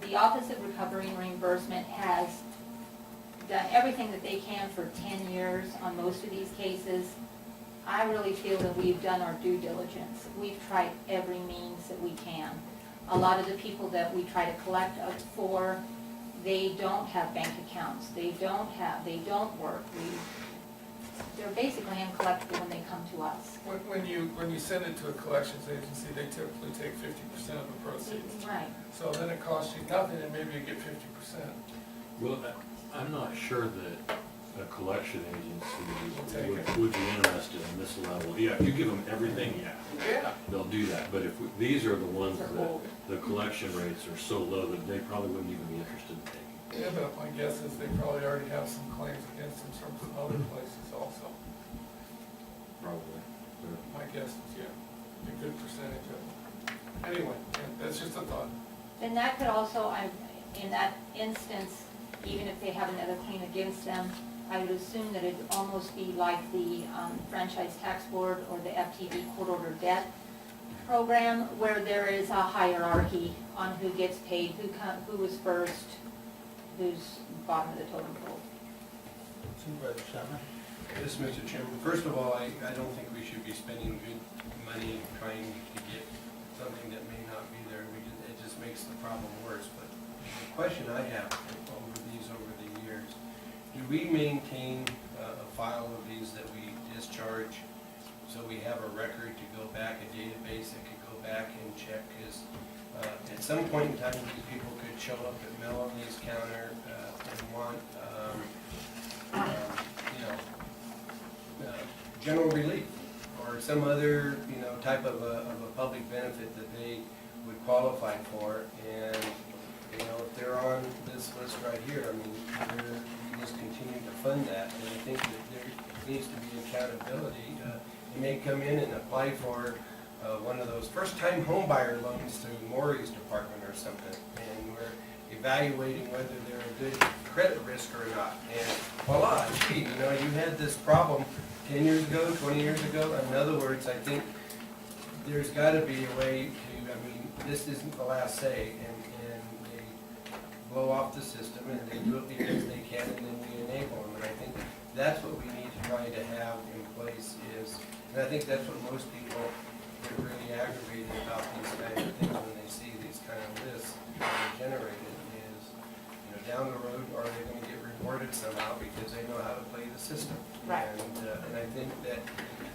the Office of Recovery and Reimbursement has done everything that they can for 10 years on most of these cases. I really feel that we've done our due diligence. We've tried every means that we can. A lot of the people that we try to collect up for, they don't have bank accounts. They don't work. They're basically uncollectible when they come to us. When you send it to a collections agency, they typically take 50% of the proceeds. Right. So then it costs you nothing, and maybe you get 50%. Well, I'm not sure that a collection agency Will take would be interested in this level. Yeah, if you give them everything, Yeah. they'll do that. But if these are the ones that the collection rates are so low that they probably wouldn't even be interested in taking. Yeah, but my guess is they probably already have some claims against them from some other places also. Probably. My guess is, yeah, a good percentage of them. Anyway, yeah, that's just a thought. Then that could also, in that instance, even if they have another claim against them, I would assume that it'd almost be like the Franchise Tax Board or the FTV court order debt program, where there is a hierarchy on who gets paid, who was first, who's bottom of the totem pole. Supervisor Summer? Yes, Mr. Chairman. First of all, I don't think we should be spending good money trying to get something that may not be there. It just makes the problem worse. But the question I have over the years, do we maintain a file of these that we discharge so we have a record to go back, a database that could go back and check? Because at some point in time, these people could show up at Melanie's counter and want, general relief or some other, type of a public benefit that they would qualify for. And, if they're on this list right here, I mean, we just continue to fund that. And I think that there needs to be accountability. You may come in and apply for one of those first-time homebuyer loans through Maury's department or something, and we're evaluating whether they're a good credit risk or not. And voila, gee, you had this problem 10 years ago, 20 years ago. In other words, I think there's got to be a way to, this isn't the last say, and they blow off the system, and they do it because they can, and then we enable them. And I think that's what we need to try to have in place and I think that's what most people get really aggravated about these kind of things when they see these kind of lists generated is, down the road, are they going to get rewarded somehow because they know how to play the system? Right. And I think that,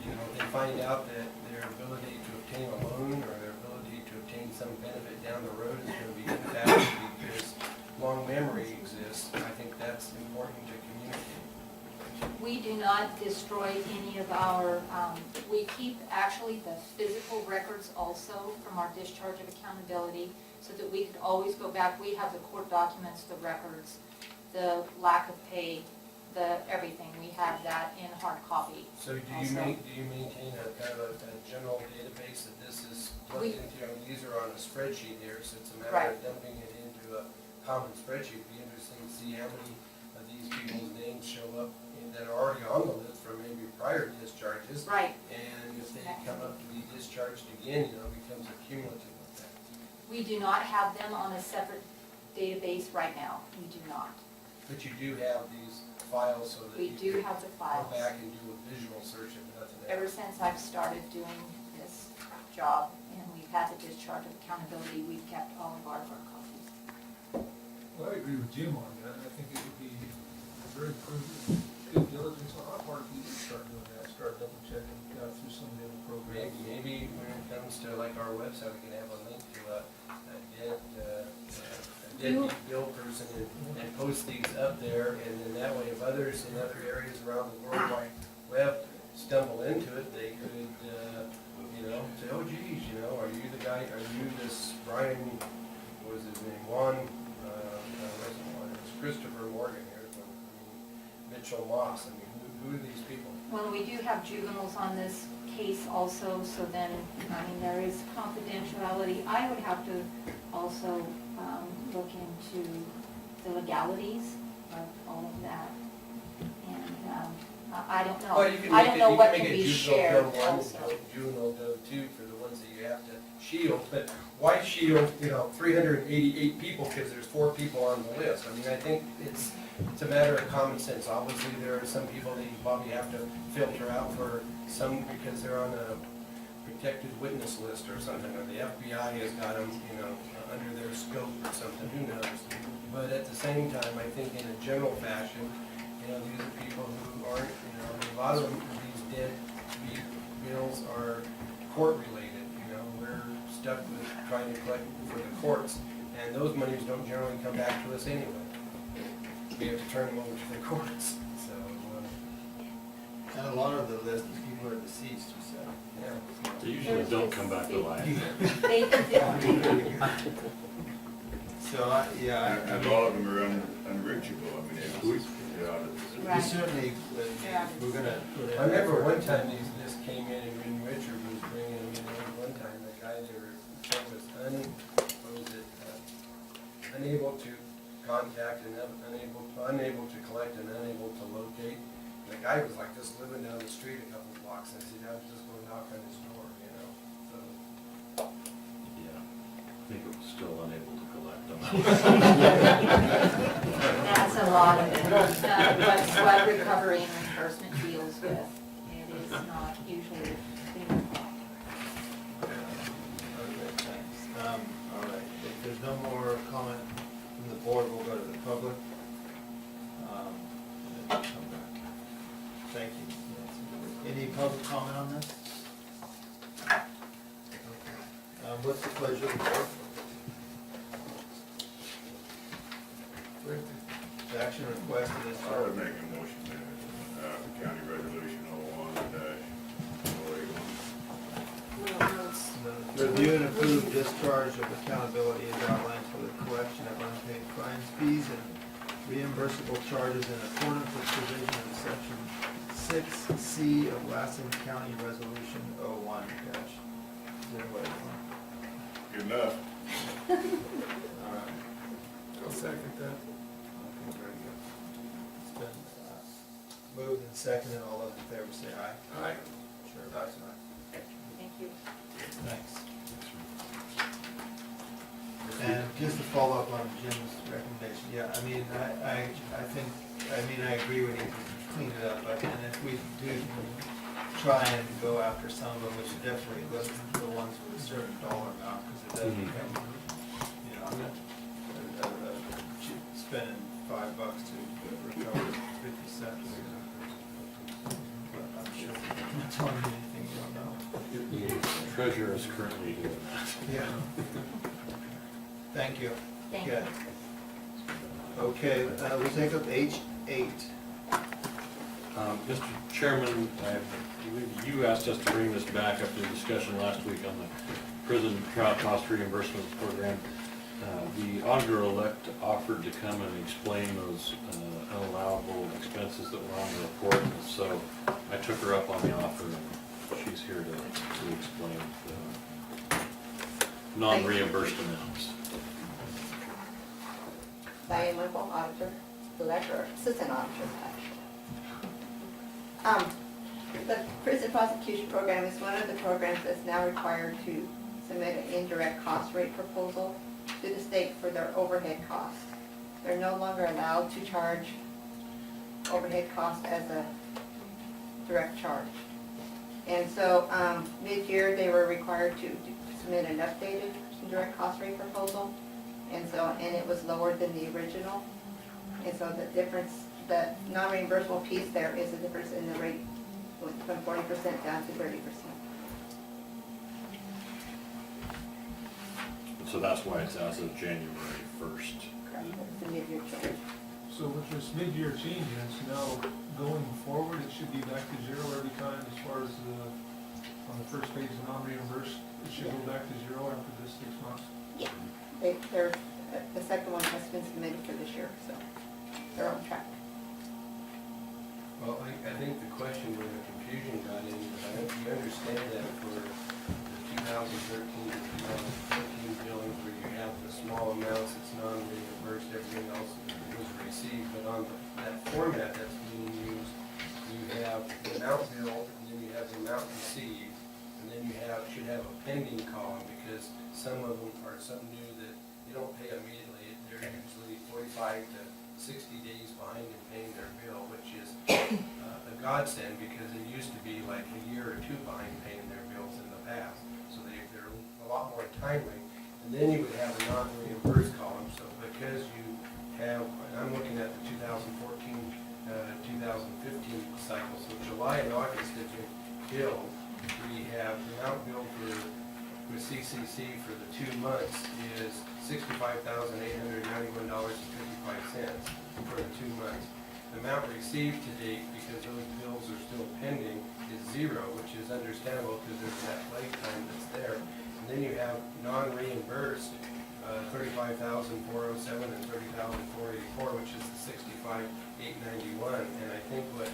they find out that their ability to obtain a loan or their ability to obtain some benefit down the road is going to be impacted because long memory exists. I think that's important to communicate. We do not destroy any of our, we keep actually the physical records also from our discharge of accountability so that we could always go back. We have the court documents, the records, the lack of pay, the everything. We have that in hard copy. So do you maintain a kind of a general database that this is plugged into? These are on a spreadsheet here, so it's a matter of dumping it into a common spreadsheet. It'd be interesting to see how many of these people's names show up that are already on the list from maybe prior discharges. Right. And if they come up to be discharged again, it becomes a cumulative effect. We do not have them on a separate database right now. We do not. But you do have these files so that We you do can have the files. go back and do a visual search if nothing else. Ever since I've started doing this job and we've had the discharge of accountability, we've kept all of our hard copies. Well, I agree with Jim on that. I think it would be very prudent, good diligence on our part if we did start doing that, start double checking, through some of the other programs. Maybe when it comes to like our website, we can have a link to a deadbeat bill person and post these up there, and then that way if others in other areas around the World Wide Web stumble into it, they could, say, oh geez, are you the guy, are you this Brian, what was his name, Juan, it was Christopher Morgan here, Mitchell Moss, who are these people? Well, we do have juveniles on this case also, so then, there is confidentiality. I would have to also look into the legalities of all of that. And I don't know. Well, you can I don't know what make can a be juvenile shared bill 1 also. and juvenile bill 2 for the ones that you have to shield, but why shield, 388 people because there's 4 people on the list? I mean, I think it's a matter of common sense. Obviously, there are some people that you probably have to filter out for some because they're on a protected witness list or something, or the FBI has got them, under their scope or something, who knows? But at the same time, I think in a general fashion, these are people who aren't, a lot of them, these dead bills are court-related, we're stuck with trying to collect for the courts, and those monies don't generally come back to us anyway. We have to turn them over to the courts, so, And a lot of the list of people are deceased, you said. yeah. They usually don't come back to life. They did. So, yeah, And a lot of them are unreachable, I mean, it's, we Right. certainly, Yeah. we're gonna put it. I remember one time these lists came in and Richard was bringing them in, one time the guy they were, saying was unable to contact and unable to collect and unable to locate. The guy was like just living down the street a couple blocks, and I said, I was just going to knock on his door, so. Yeah, I think it was still unable to collect them. That's a lot of it. What recovery and reimbursement deals with. It is not usually clean. Okay, thanks. All right, if there's no more comment from the board, we'll go to the public. And then come back. Thank you. Any public comment on this? Okay. What's the pleasure of the board? The action requested is I would make a motion that, county resolution 01-081. review and approve discharge of accountability as outlined for the collection of unpaid fines, fees, and reimbursable charges in accordance with provision of section 6C of Lassen County Resolution 01-081. Good enough. All right. I'll second that. Okay, very good. It's been moved and seconded. All those in favor say aye. Aye. Chair votes aye. Thank you. Thanks. And just to follow up on Jim's recommendation, yeah, I mean, I think, I agree with you, clean it up, but, and if we do try and go after some of them, we should definitely look at the ones with a certain dollar amount, because it does become, spending $5 to recover 50 cents. But I'm sure I'm not telling you anything you don't know. The treasurer is currently doing that. Yeah. Thank you. Thank Good. you. Okay, we'll take up H8. Mr. Chairman, I believe you asked us to bring this back up to discussion last week on the prison trial cost reimbursement program. The auditor-elect offered to come and explain those unallowable expenses that were on the report, and so I took her up on the offer, and she's here to explain the non-reimbursed amounts. Diane Whipple, auditor, director, assistant auditor, actually. The prison prosecution program is one of the programs that's now required to submit an indirect cost rate proposal to the state for their overhead costs. They're no longer allowed to charge overhead costs as a direct charge. And so mid-year, they were required to submit an updated indirect cost rate proposal. And it was lower than the original. And so the difference, the non-reimbursable piece there is a difference in the rate from 40% down to 30%. So that's why it's as of January 1st. Correct, that's the mid-year change. So with this mid-year changes, now going forward, it should be back to zero every time as far as on the first page, the non-reimbursed, it should go back to zero after this 6 months? Yeah. The second one has been submitted for this year, so they're on track. Well, I think the question where the confusion got in, I think you understand that for the 2013 to 2014 billings where you have the small amounts, it's non-reimbursed, everything else was received, but on that format that's being used, you have the amount billed, and then you have the amount received, and and then you should have a pending column, because some of them are so new that they don't pay immediately. They're usually 45 to 60 days behind in paying their bill, which is a godsend, because it used to be like a year or two behind paying their bills in the past. So they're a lot more timely. And then you would have a non-reimbursed column, so because you have, and I'm looking at the 2014, 2015 cycle, so July and August have been billed. We have the amount billed with CCC for the 2 months is $65,891.55 for the 2 months. The amount received to date, because those bills are still pending, is zero, which is understandable because there's that lag time that's there. And then you have non-reimbursed, 35,407 and 30,484, which is the 65,891. And I think what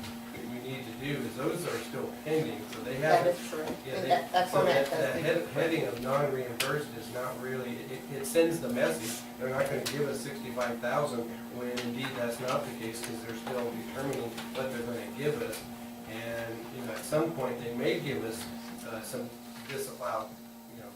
we need to do is those are still pending, so they That haven't. is correct. Yeah, And they- that's so what that heading of non-reimbursed is not really, it sends the message, they're not gonna give us 65,000, when indeed that's not the case, because they're still determining what they're gonna give us. And, at some point, they may give us, some disallowed,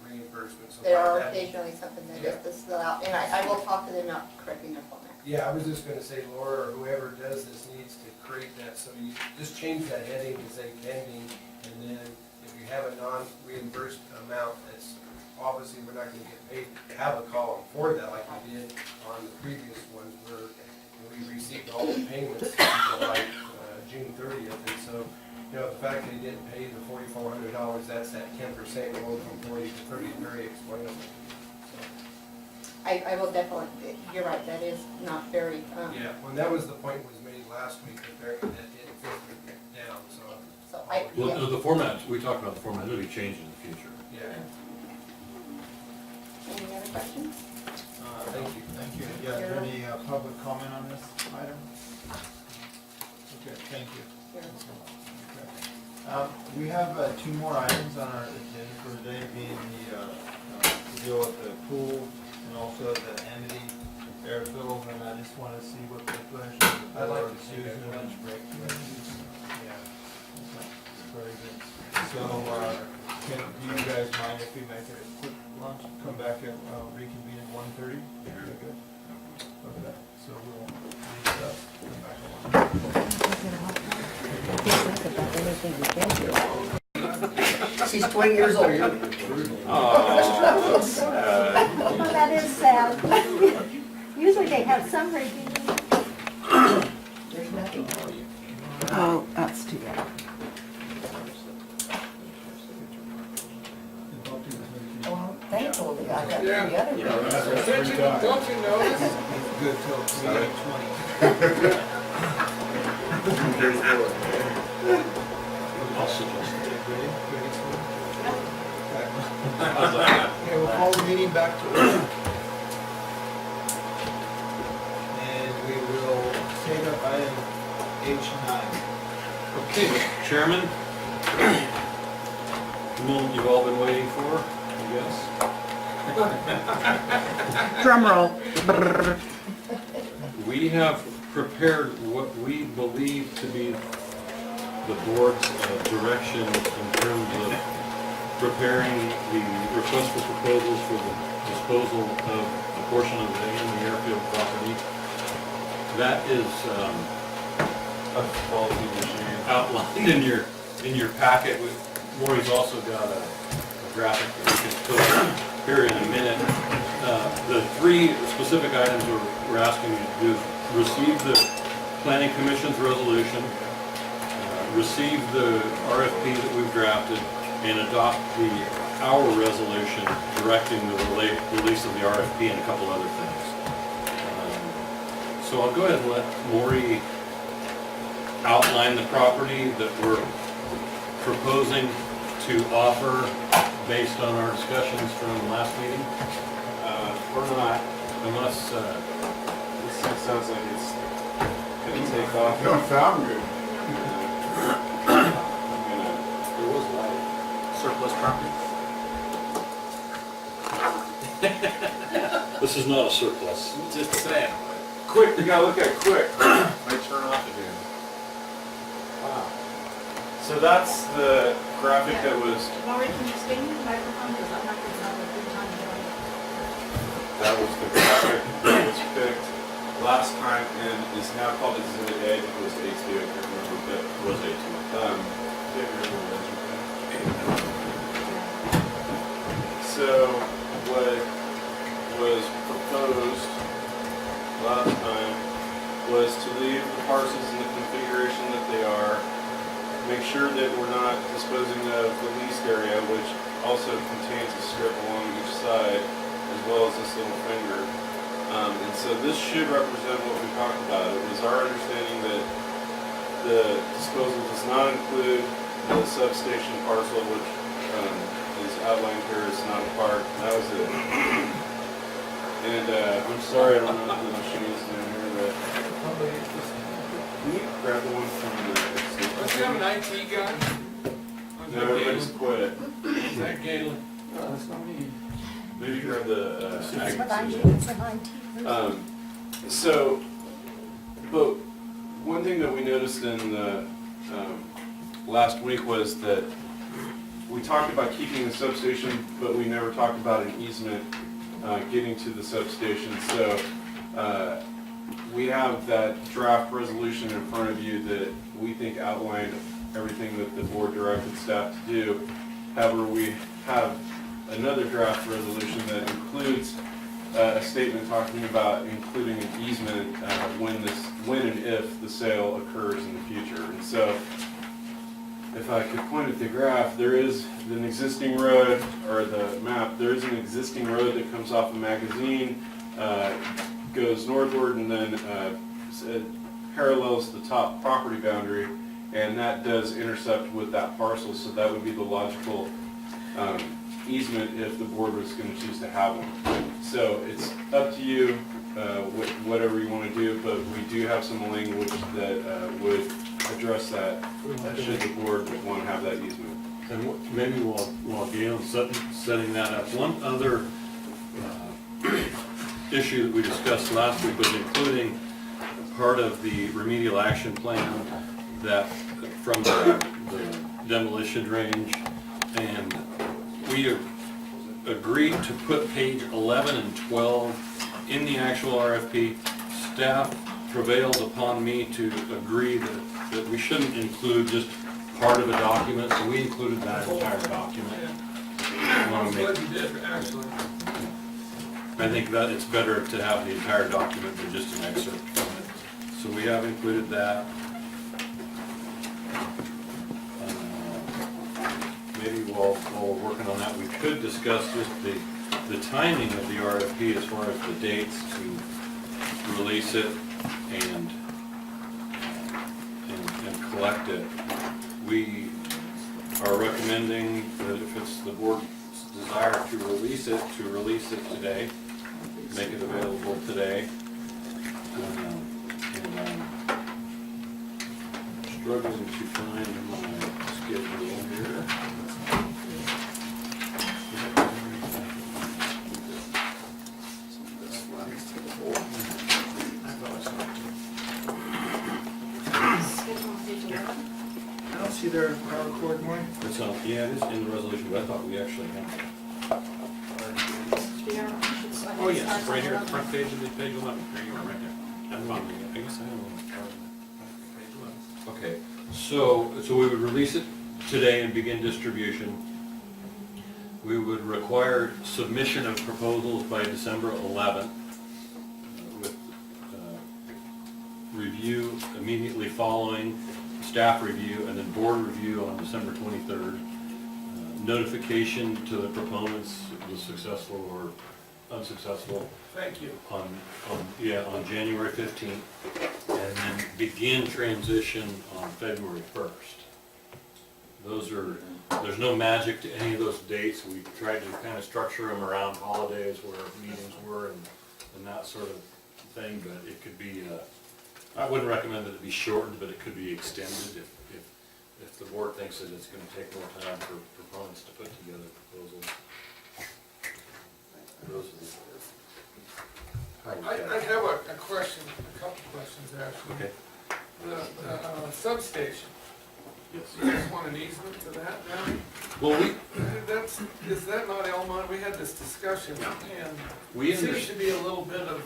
reimbursement. So There are that- occasionally something that Yeah. is disallowed, and I will talk to them about correcting their format. Yeah, I was just gonna say, Laura, or whoever does this needs to create that, so you just change that heading to say pending, and then if you have a non-reimbursed amount, that's, obviously, we're not gonna get paid, have a column for that, like we did on the previous ones, where we received all the payments like June 30th, and so, the fact that he didn't pay the $4,400, that's that 10% going from 40 to 30, very explainable. I will definitely, you're right, that is not very, Yeah, well, that was the point was made last week, apparently that it filtered down, so, so Well, the format, we talked about the format, it'll be changed in the future. yeah, Any other questions? thank you. Thank you. Yeah, is there any public comment on this item? Okay, thank you. Here. We have 2 more items on our agenda for today, being the deal with the pool and also the Amity airfield, and I just want to see what the pleasure of the I'd like board, to see Susan, that. lunch break. Yeah. Very good. So, do you guys mind if we make it a quick lunch, come back and reconvene at 1:30? Very good. Okay, so we'll recess, come back at 1. She's 20 years old. Oh, that is sad. Usually they have some review. There's nothing. Oh, that's too bad. Well, I'm thankful that I got the Yeah. other Don't ones. you notice? Good till 3:20. I'll suggest it. Okay, we'll call the meeting back to order. And we will take up item H9. Okay, Mr. Chairman. The moment you've all been waiting for, I guess. Drum roll. We have prepared what we believe to be the board's direction in terms of preparing the request for proposals for the disposal of a portion of the airfield property. That is outlined in your packet. Lori's also got a graphic that we can put here in a minute. The 3 specific items we're asking you to do is receive the Planning Commission's resolution, receive the RFP that we've drafted, and adopt our resolution directing the release of the RFP and a couple other things. So I'll go ahead and let Maury outline the property that we're proposing to offer based on our discussions from last meeting. Or not. Unless, This sounds like it's gonna take off. Don't sound good. There was light. surplus property? This is not a surplus. Just saying. Quick, you gotta look at it quick. Might turn off again. Wow. So that's the graphic that was, Lori, can you speak to the microphone, because I'm not getting on the good time here. that was the graphic that was picked last time and is now called Exhibit A, it was A2, I can't remember, but it was A2. So what was proposed last time was to leave the parcels in the configuration that they are, make sure that we're not disposing of the leased area, which also contains a strip along each side, as well as this little finger. And so this should represent what we talked about. It was our understanding that the disposal does not include the substation parcel, which is outlined here as not a part. That was it. And I'm sorry, I don't know if the machine is down here, but can you grab the one from the... Don't you have an IT guy? No, everybody's quit. Is that Galen? No, that's not me. Maybe grab the... That's what I do, it's an IT person. So, but one thing that we noticed in the last week was that we talked about keeping the substation, but we never talked about an easement getting to the substation. So we have that draft resolution in front of you that we think outlined everything that the board directed staff to do. However, we have another draft resolution that includes a statement talking about including an easement when and if the sale occurs in the future. And so, if I could point at the graph, there is an existing road, or the map, there is an existing road that comes off of Magazine, goes northward, and then it parallels the top property boundary, and that does intercept with that parcel, so that would be the logical easement if the board was going to choose to have one. So it's up to you, whatever you want to do, but we do have some language that would address that, should the board want to have that easement. And maybe while Gail's setting that up, one other issue that we discussed last week was including part of the remedial action plan that from the demolition range, and we agreed to put page 11 and 12 in the actual RFP. Staff prevailed upon me to agree that we shouldn't include just part of a document, so we included that entire document. I'm glad you did, actually. I think that it's better to have the entire document than just an excerpt from it. So we have included that. Maybe while we're working on that, we could discuss just the timing of the RFP as far as the dates to release it and collect it. We are recommending that if it's the board's desire to release it today, make it available today. And I'm struggling to find my schedule here. I don't see their power cord more. It's on, yeah, it is in the resolution, but I thought we actually had it. Oh, yes, it's right here at the front page of the page 11. There you are, right there. I found it. I guess I have one. Okay, so we would release it today and begin distribution. We would require submission of proposals by December 11th with review immediately following, staff review, and then board review on December 23rd. Notification to the proponents was successful or unsuccessful Thank you. on January 15th, and then begin transition on February 1st. There's no magic to any of those dates. We tried to kind of structure them around holidays where meetings were and that sort of thing, but it could be, I wouldn't recommend that it be shortened, but it could be extended if the board thinks that it's going to take more time for proponents to put together proposals. Those are the I have a question, a couple questions actually. Okay. The substation, Yes. You just want an easement to that now? Well, Is that not Elmont? We had this discussion, and we it seems to be a little bit of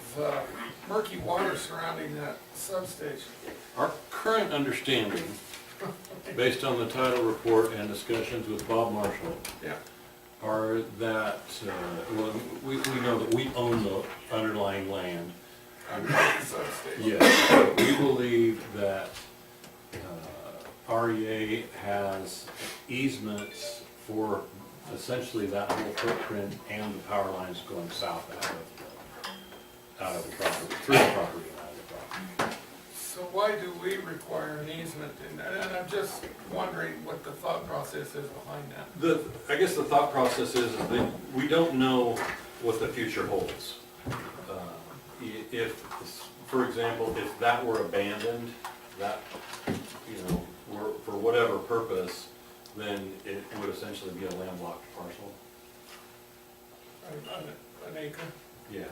murky water surrounding that substation. our current understanding, based on the title report and discussions with Bob Marshall, Yeah, are that, well, we know that we own the underlying land. under the substation. Yes, we believe that REA has easements for essentially that whole footprint and the power lines going south out of the property, through the property and out of the property. So why do we require an easement? And I'm just wondering what the thought process is behind that. I guess the thought process is that we don't know what the future holds. If, for example, if that were abandoned, that, were for whatever purpose, then it would essentially be a landlocked parcel. An acre? Yeah.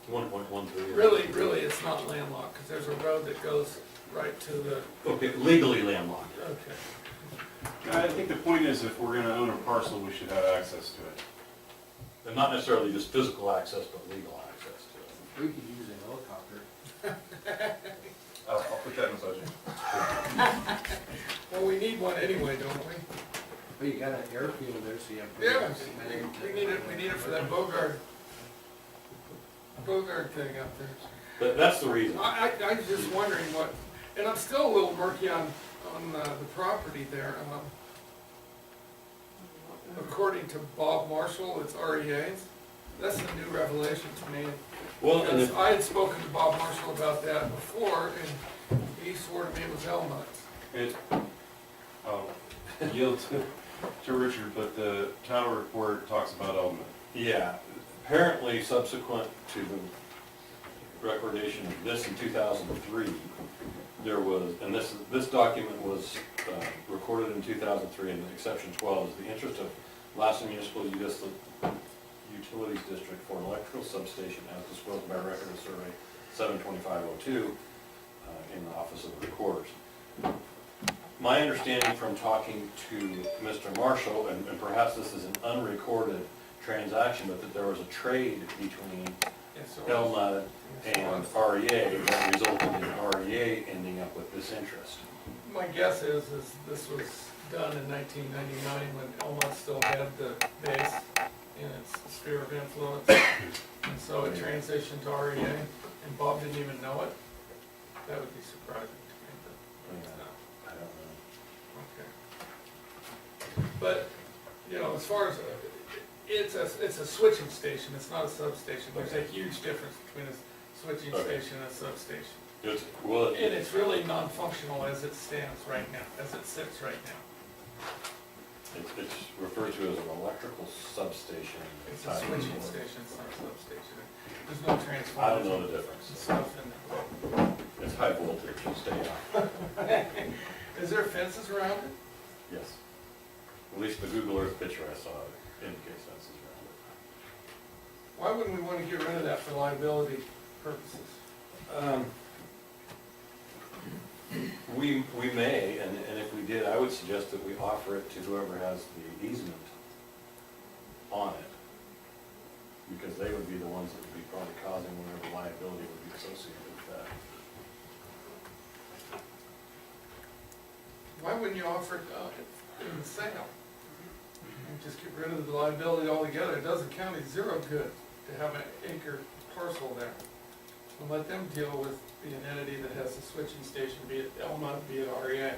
1.13. Really, it's not landlocked, because there's a road that goes right to the, Okay, legally landlocked. okay. I think the point is, if we're gonna own a parcel, we should have access to it. And not necessarily just physical access, but legal access to it. We could use an helicopter. I'll put that in the budget. Well, we need one anyway, don't we? Well, you got an airfield there, so you have. Yeah, we need it for that Bogart thing up there. But that's the reason. I'm just wondering what, and I'm still a little murky on the property there. According to Bob Marshall, it's REA's. That's a new revelation to me. Well, and Because I had spoken to Bob Marshall about that before, and he swore to me it was Elmont's. It, yield to Richard, but the title report talks about element. yeah, apparently subsequent to the recordation of this in 2003, there was, and this document was recorded in 2003, and exception 12 is the interest of Lassen Municipal Utilities District for an electrical substation as disclosed by record of survey 72502 in the Office of the Recorders. My understanding from talking to Mr. Marshall, and perhaps this is an unrecorded transaction, but that there was a trade between Yes, so Elmont and REA that resulted in REA ending up with this interest. my guess is this was done in 1999 when Elmont still had the base in its sphere of influence. And so it transitioned to REA, and Bob didn't even know it. That would be surprising to me, but it's not. I don't know. Okay. But, as far as, it's a switching station, it's not a substation. There's a huge difference between a switching Okay. station and a substation. Well, And it's really non-functional as it stands right now, as it sits right now. it's referred to as an electrical substation. It's a switching station, it's not a substation. There's no transformer. I don't know the difference. and stuff in there. It's high voltage, you stay on. Is there fences around it? Yes. At least the Google Earth picture I saw indicates fences around Why wouldn't we want to get rid of that for liability purposes? it. We may, and if we did, I would suggest that we offer it to whoever has the easement on it. Because they would be the ones that would be probably causing whatever liability would be associated with that. Why wouldn't you offer it in the sale? And just get rid of the liability altogether. It does the county zero good to have an acre parcel there. And let them deal with the entity that has the switching station, be it Elmont, be it REA.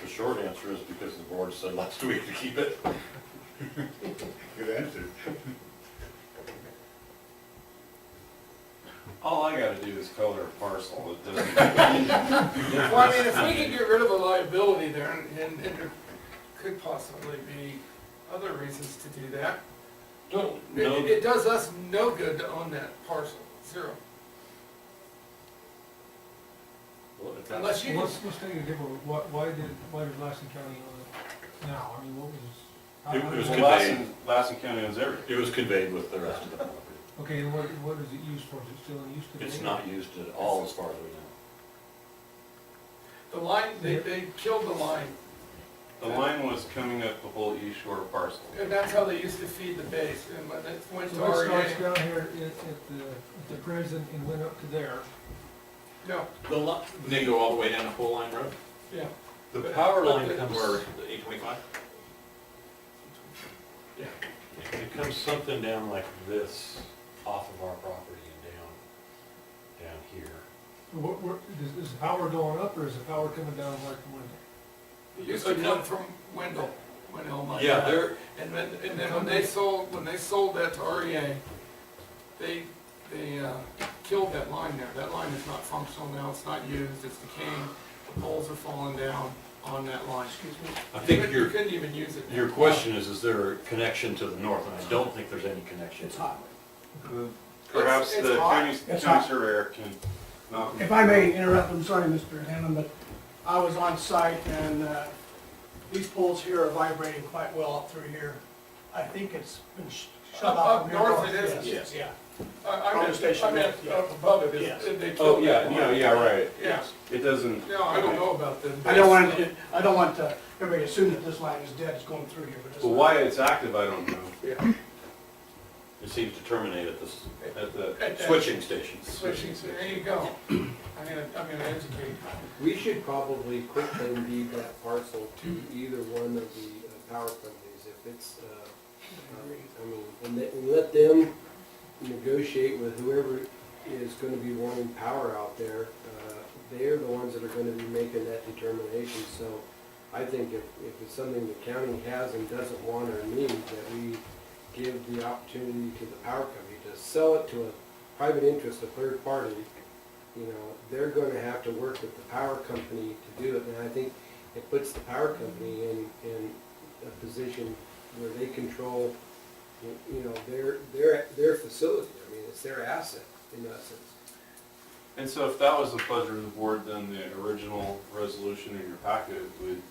The short answer is because the board said last week to keep it. Good answer. All I gotta do is color a parcel, it doesn't. Well, I mean, if we can get rid of the liability there, and there could possibly be other reasons to do that. It does us no good to own that parcel, zero. Well, if that's- Unless you, Let's take a different, why did Lassen County own it now? I mean, what was? It was Well, conveyed. Lassen County owns everything. It was conveyed with the rest of the property. Okay, and what is it used for? Is it still in use today? It's not used at all as far as we know. The line, they killed the line, The line was coming up the whole east shore parcel. and that's how they used to feed the base, and when it went to So it starts REA. down here at the prison and went up to there. No, They go all the way down to Pole Line Road, yeah, The power line or comes, the 825? yeah. it comes something down like this off of our property and down here. Is the power going up or is the power coming down like the window? It used to come from Wendell, when Elmont. Yeah, died. they're, And then when they sold that to REA, they killed that line there. That line is not functional now, it's not used, it's decaying, the poles are falling down on that line. I think You your, couldn't even use it now. your question is there a connection to the north? And I don't think there's any connection. It's hot. Perhaps It's the hot. county It's county hot. surveyor can, If I may interrupt, I'm sorry, Mr. Hanlon, but I was on site and these poles here are vibrating quite well up through here. I think it's been shut off. Up from here north it is. Yes, yeah. I meant, station, I meant yeah. up above it, Yes. they oh, killed yeah, that no, line. yeah, right. Yeah, It doesn't, no, I don't know about the. I don't want everybody to assume that this line is dead, it's going through here, but it's but not. why it's active, I don't know. Yeah, It seems to terminate at this, at the At that- switching stations. switching, so there you go. I'm gonna educate. We should probably quit claim deed that parcel to either one of the power companies if it's, I mean, and let them negotiate with whoever is gonna be wanting power out there. They're the ones that are gonna be making that determination, so I think if it's something the county has and doesn't want or need, that we give the opportunity to the power company to sell it to a private interest, a third party. You know, they're gonna have to work with the power company to do it, and I think it puts the power company in a position where they control, you know, their facility. I mean, it's their asset in essence. and so if that was the pleasure of the board, then the original resolution in your packet would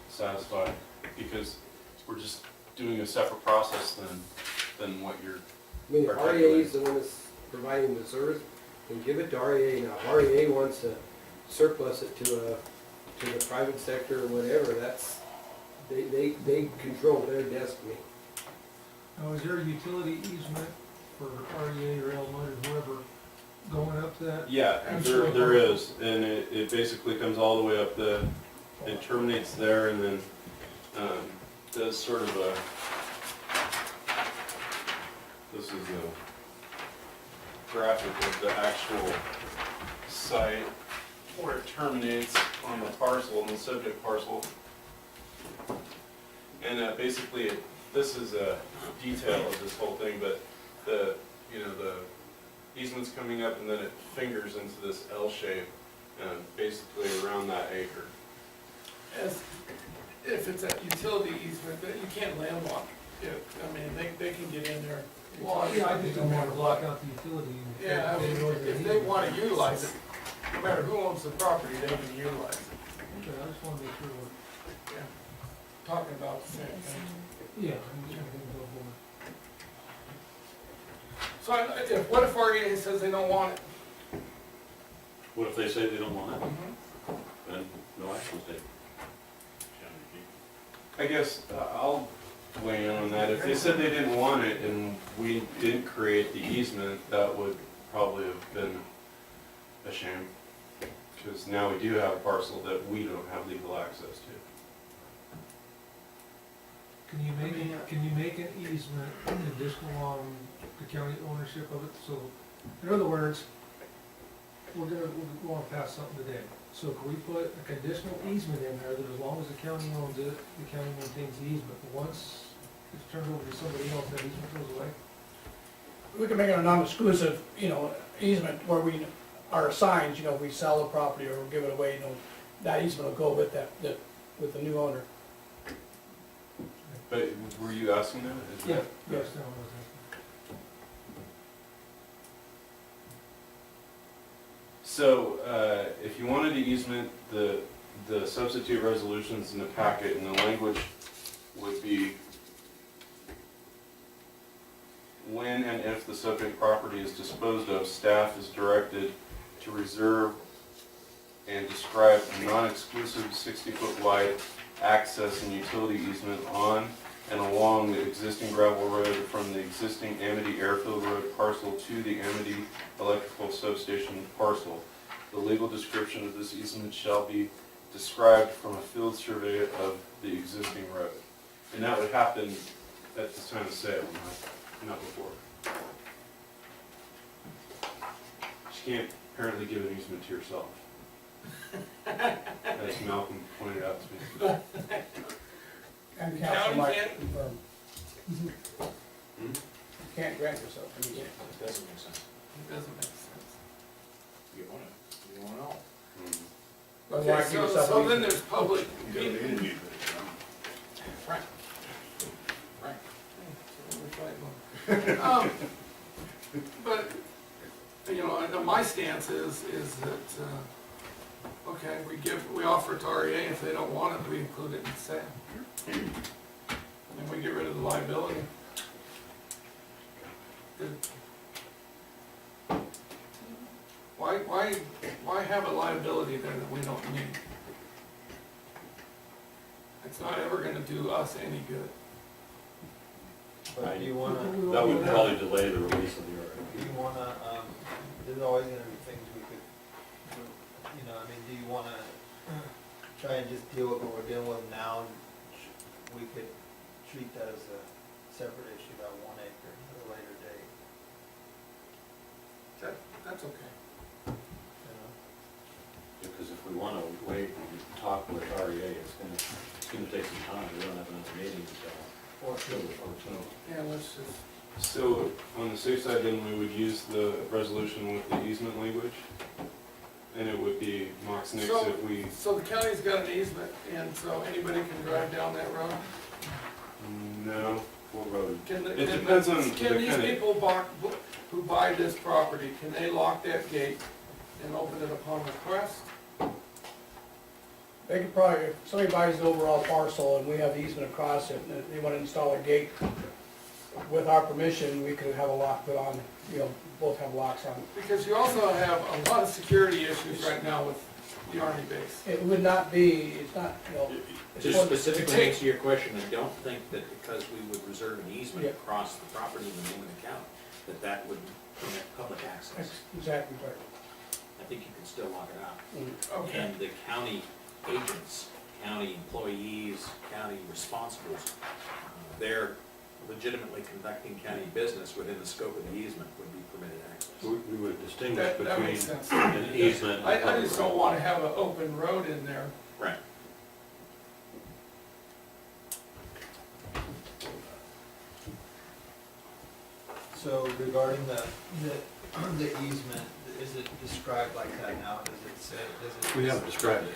satisfy, because we're just doing a separate process than what you're, I mean, if REA is the one that's providing the service, then give it to REA. Now, if REA wants to surplus it to the private sector or whatever, that's, they control their destiny. Now, is there a utility easement for REA or Illinois or whoever going up that? yeah, there is, and it basically comes all the way up it terminates there and then does sort of this is a graphic of the actual site where it terminates on the parcel, on the subject parcel. And basically, this is a detail of this whole thing, but the easement's coming up and then it fingers into this L shape, basically around that acre. If it's a utility easement, that you can't landlock it. I mean, they can get in there. Yeah, I just don't want to block out the utility. Yeah, I mean, if they want to utilize it, no matter who owns the property, they can utilize it. Okay, I just want to make sure we're, Yeah, talking about the same thing. yeah, I'm just gonna go forward. So what if REA says they don't want it? What if they say they don't want it? Then no action is taken. I guess I'll weigh in on that. If they said they didn't want it and we didn't create the easement, that would probably have been a shame. Because now we do have a parcel that we don't have legal access to. Can you make an easement conditional on the county ownership of it? So, in other words, we want to pass something today. So can we put a conditional easement in there that as long as the county owns it, the county maintains the easement? But once it's turned over to somebody else, that easement goes away? We can make it a non-exclusive, easement where we are assigned, if we sell the property or give it away, that easement will go with with the new owner. But were you asking that? Is that- Yes, no, I was So, if you wanted the easement, the substitute resolutions in the packet and the language would be when and if the subject property is disposed of, staff is directed to reserve and describe a non-exclusive 60-foot wide access and utility easement on and along the existing gravel road from the existing Amity Airfield Road parcel to the Amity Electrical Substation parcel. The legal description of this easement shall be described from a field survey of the existing road. And that would happen at the time of sale, not before. She can't apparently give an easement to yourself. As Malcolm pointed out to me. And County council might can't- confirm. Hmm? You can't grant yourself an easement. It doesn't make sense. It doesn't make sense. You want it, you want it all. Hmm. But why Okay, give so, yourself so an then easement? there's public. You gotta be in it, Right. Right. But, you know, my stance is that, okay, we offer it to REA, if they don't want it, we include it in sale. And we get rid of the liability. Why have a liability there that we don't need? It's not ever gonna do us any good. But do you wanna, That would probably delay the release of the do you wanna, there's always gonna be things we could, do, you know, I mean, do you wanna try and just deal with what we're dealing with now? And we could treat that as a separate issue, that 1 acre, at a later date, That's okay. you know? Because if we want to wait and talk with REA, it's gonna take some time. We don't have another meeting until October 14th. Yeah, let's just, So, on the safe side, then we would use the resolution with the easement language? And it would be Mox Nix So- if we, so the county's got an easement, and so anybody can drive down that road? no. What road? Can the- It depends on the Can these kind of, people who buy this property, can they lock that gate and open it upon request? They could probably, if somebody buys the overall parcel and we have the easement across it, and they wanna install a gate, with our permission, we could have a lock put on, you know, both have locks on. Because you also have a lot of security issues right now with the Army base. It would not be, it's not, you know, it's To one- specifically answer your question, I don't think that because we would reserve an easement Yeah. across the property in the name of the county, that would permit public access. that's exactly right. I think you can still lock it out. Mm. Okay. And the county agents, county employees, county responsibles, they're legitimately conducting county business within the scope of the easement would be permitted access. We would distinguish That between makes sense. an easement and a I public just road. don't wanna have an open road in there. Right. So regarding the easement, is it described like that now? Does it say, does it? We haven't described it.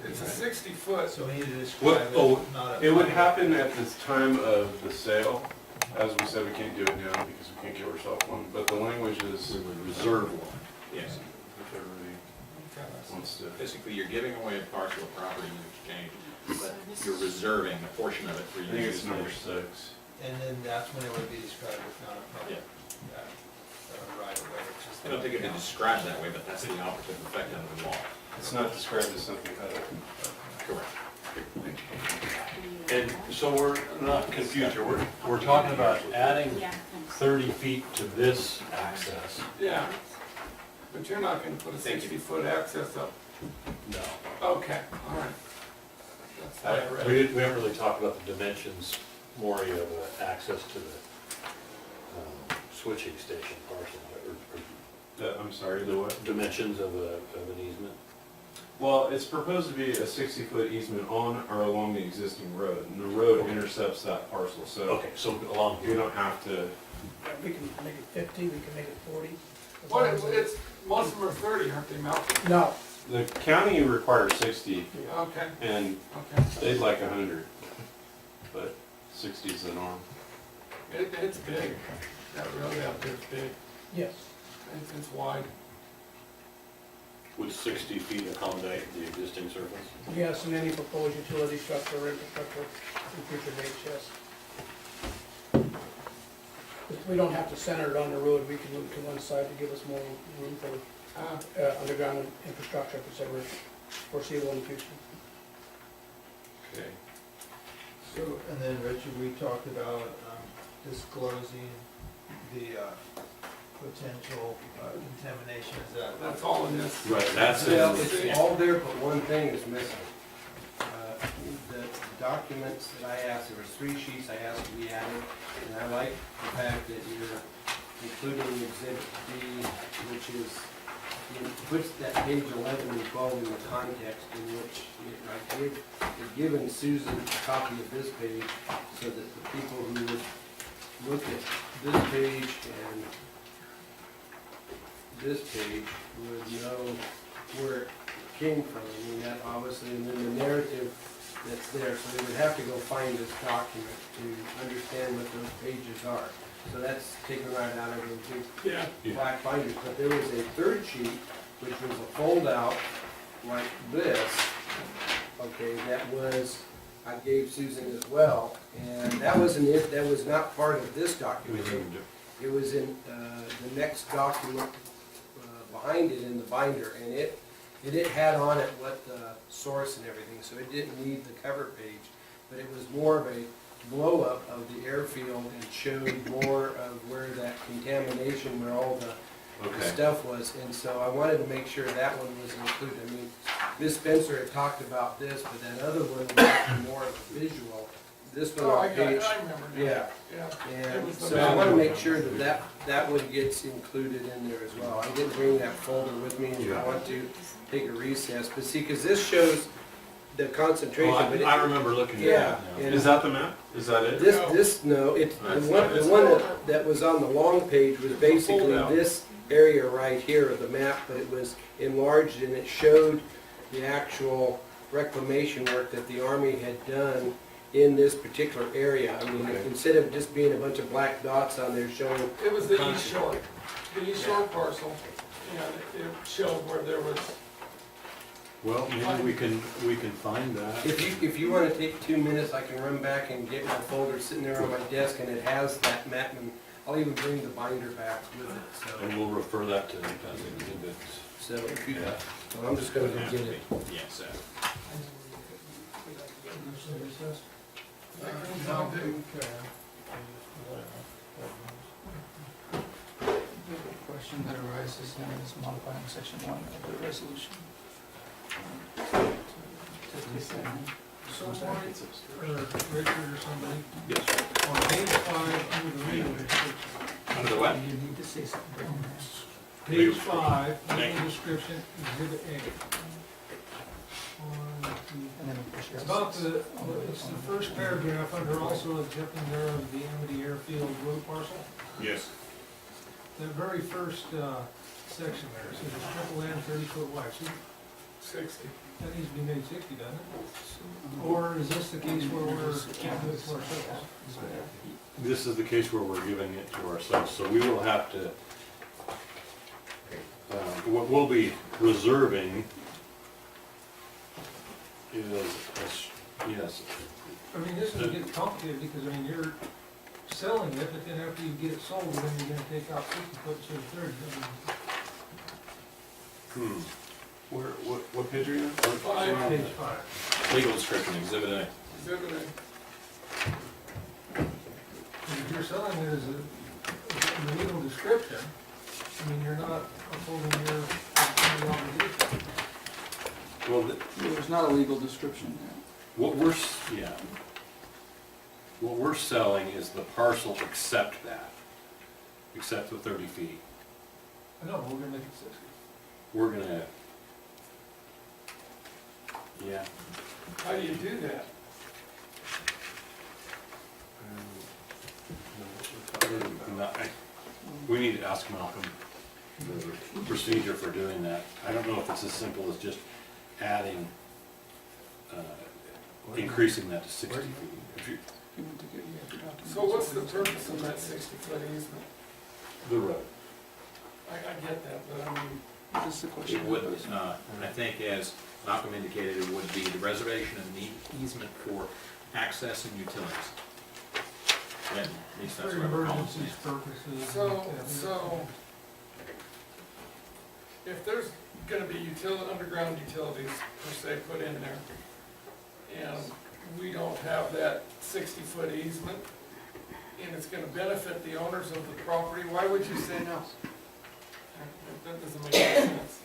It's a 60-foot. So we need to What- describe oh, it, not a. it would happen at the time of the sale. As we said, we can't do it now because we can't give ourselves one, but the language is We would reserve one. Yes. if everybody wants to. Basically, you're giving away a parcel of property in exchange, but you're reserving a portion of it for I you. think to it's use number later. 6. And then that's when it would be described as not a public, right away. It's just I don't think it'd be described that way, but that's the operative effect of the law. It's not described as something other. Correct. And so we're not confused here. We're talking about adding 30 feet to this access. Yeah. But you're not gonna put a Thank you. 60-foot access up. No. Okay, all right. That's what I read. We haven't really talked about the dimensions, Maury, of access to the switching station parcel, or I'm sorry, the what? dimensions of an easement. Well, it's proposed to be a 60-foot easement on or along the existing road, and the road intercepts that parcel, so Okay, so along you here. don't have to, Yeah, we can make it 50, we can make it 40. as What, long as it- it's, most of them are 30, aren't they, Malcolm? No, the county requires 60, Okay, and okay. they'd like 100, but 60 is the norm. It's big. That road out there is big. yes. It's wide. Would 60 feet accommodate the existing surface? Yes, and any proposed utility structure or infrastructure in future dates, yes. If we don't have to center it on the road, we can move to one side to give us more room for Uh, underground infrastructure, if it's ever foreseeable in the future. Okay. So, and then Richard, we talked about disclosing the potential contamination, is that? That's all it is. Right, that's Well, it. it's all there, but one thing is missing. The documents that I asked, there was 3 sheets I asked to be added, and I like the fact that you're including Exhibit B, which is, it puts that page 11 and 12 in the context in which I've given Susan a copy of this page so that the people who would look at this page and this page would know where it came from. I mean, that obviously, and then the narrative that's there, so they would have to go find this document to understand what those pages are. So that's taken right out of those big Yeah. black binders. But there was a 3rd sheet, which was a fold-out like this, okay, that was, I gave Susan as well. And that wasn't it, that was not part of this document. It was in the next document behind it in the binder, and it had on it what the source and everything, so it didn't need the cover page, but it was more of a blow-up of the airfield and showed more of where that contamination, where all the Okay. stuff was, and so I wanted to make sure that one was included. I mean, Ms. Spencer had talked about this, but that other one was more of a visual. This one Oh, on I page, remember now. yeah. Yeah. It And was the so I want to manual. make sure that one gets included in there as well. I didn't bring that folder with me, and I want to take a recess, but see, because this shows the concentration, Well, but I remember looking at yeah, that now. and Is that the map? Is that it? no, it's, That's the not- it's one not- that was on the long page was basically fold-out. this area right here of the map, but it was enlarged and it showed the actual reclamation work that the Army had done in this particular area. I mean, Okay. instead of just being a bunch of black dots on there showing, It was the East Shore, parcel, and it showed where there was, Well, maybe we can find that. if you want to take 2 minutes, I can run back and get my folder sitting there on my desk, and it has that map, and I'll even bring the binder back with it, And we'll refer that to exhibits. so if you, well, I'm just gonna go get it. Yes, Question that arises now is modifying section 1 of the resolution. So Marty, or Richard or somebody, Yes. on page 5, under the legal description. Under the what? You need to say something on that. Page 5, Thank legal description, exhibit A. And then we'll push It's it. about it's the first paragraph under also accepting there of the Amity Airfield road parcel. Yes. The very first section there, it says it's triple land, 30-foot wide. So 60. that needs to be made 60, doesn't it? Or is this the case where we're giving it to ourselves? This is the case where we're giving it to ourselves, so we will have to, what we'll be reserving is, yes, I mean, this is getting complicated because, I mean, you're selling it, but then after you get it sold, then you're gonna take out 50 foot instead of 30. I mean, What page are you on? Five. Page 5. legal description, exhibit A. Exhibit A. If you're selling it as a legal description, I mean, you're not upholding your obligation. well, There's not a legal description there. what we're selling is the parcel except that, except the 30 feet. I know, we're gonna make it 60. We're gonna, yeah. How do you do that? We need to ask Malcolm the procedure for doing that. I don't know if it's as simple as just adding, increasing that to 60 feet. If you- You need to get, you have your documents. So what's the purpose of that 60-foot easement? The road. I get that, but I mean, This is the question. It would, I think as Malcolm indicated, it would be the reservation and the easement for access and utilities. Yeah, at least that's For what we're calling emergencies it. purposes. so, if there's gonna be underground utilities per se put in there, and we don't have that 60-foot easement, and it's gonna benefit the owners of the property, why would you say no? That doesn't make any sense.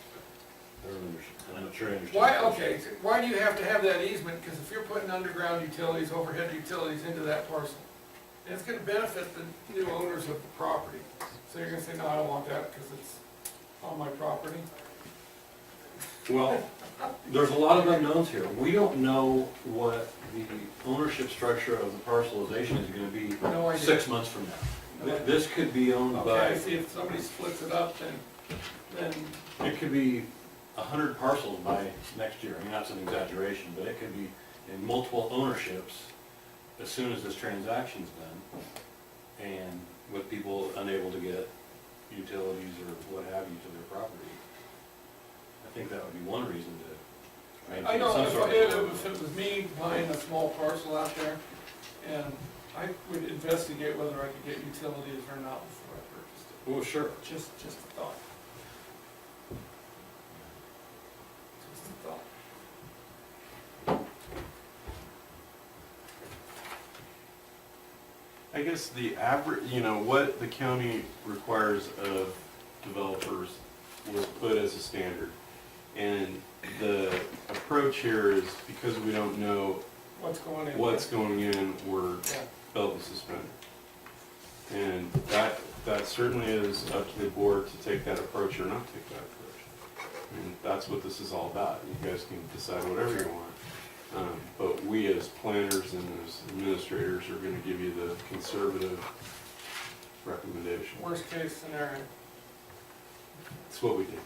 I'm not sure I understand. Why, okay, so why do you have to have that easement? Because if you're putting underground utilities, overhead utilities into that parcel, and it's gonna benefit the new owners of the property. So you're gonna say, no, I don't want that because it's on my property? Well, there's a lot of unknowns here. We don't know what the ownership structure of the parcelization is gonna be No idea. 6 months from now. This could be owned Okay, by, see, if somebody splits it up, then, it could be 100 parcels by next year. I mean, that's an exaggeration, but it could be in multiple ownerships as soon as this transaction's done, and with people unable to get utilities or what have you to their property. I think that would be one reason to I maintain know, some sort of. if it was me buying a small parcel out there, and I would investigate whether I could get utilities or not before I purchased it. Well, sure. Just a thought. Just a thought. I guess the average, what the county requires of developers was put as a standard. And the approach here is, because we don't know What's going in? what's going in, we're Yeah. belt and suspended. And that certainly is up to the board to take that approach or not take that approach. And that's what this is all about. You guys can decide whatever you want. But we as planners and as administrators are gonna give you the conservative recommendation. Worst case scenario. That's what we do.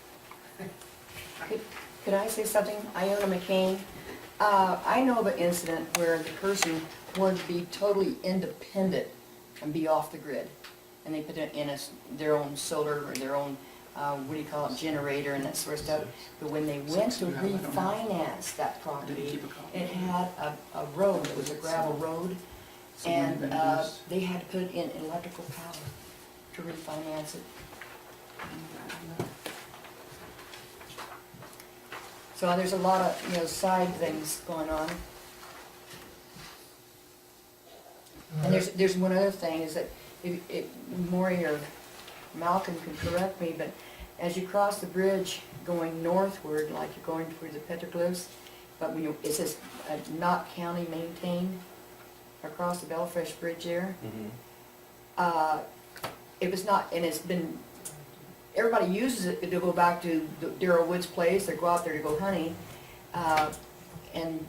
Could I say something? Iona McCain. I know of an incident where the person wanted to be totally independent and be off the grid. And they put it in their own solar or their own, generator and that sort of stuff. But when they went to refinance that property, it had a road, it was a gravel road, and they had to put in electrical power to refinance it. So there's a lot of, side things going on. And there's one other thing, is that Maury or Malcolm can correct me, but as you cross the bridge going northward, like you're going toward the petroglyphs, but when it says not county maintained, across the Bellfresh Bridge there, it was not, and it's been, everybody uses it to go back to Darrell Wood's place, or go out there to go hunting, and